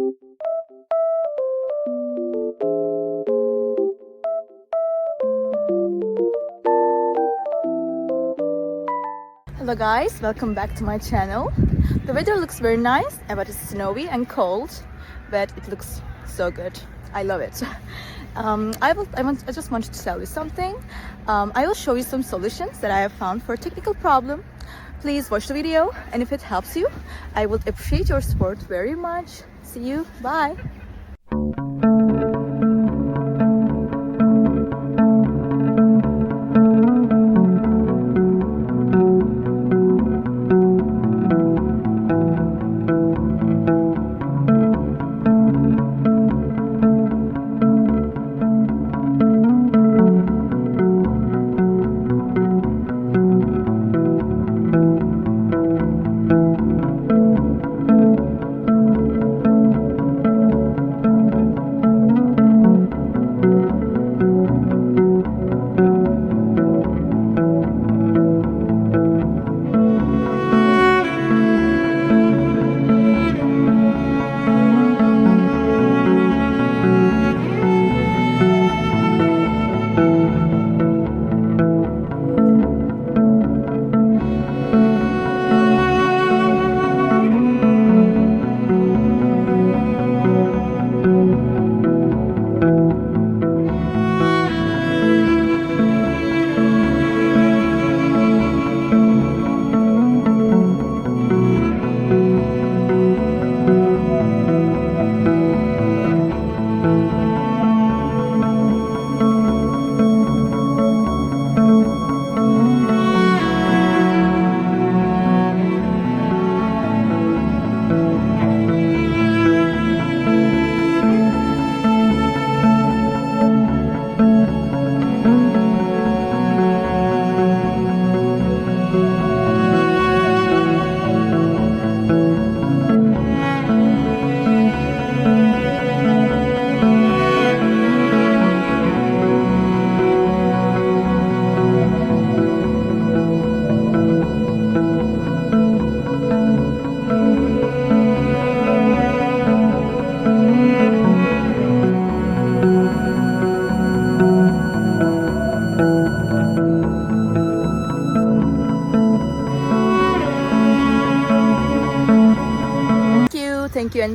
Hello guys, welcome back to my channel. The weather looks very nice, but it's snowy and cold, but it looks so good. I love it. I just wanted to tell you something. I will show you some solutions that I have found for a technical problem. Please watch the video, and if it helps you, I would appreciate your support very much. See you, bye.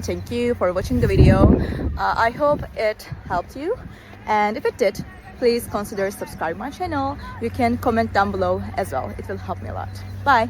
Thank you for watching the video. I hope it helped you, and if it did, please consider subscribing my channel. You can comment down below as well. It will help me a lot. Bye.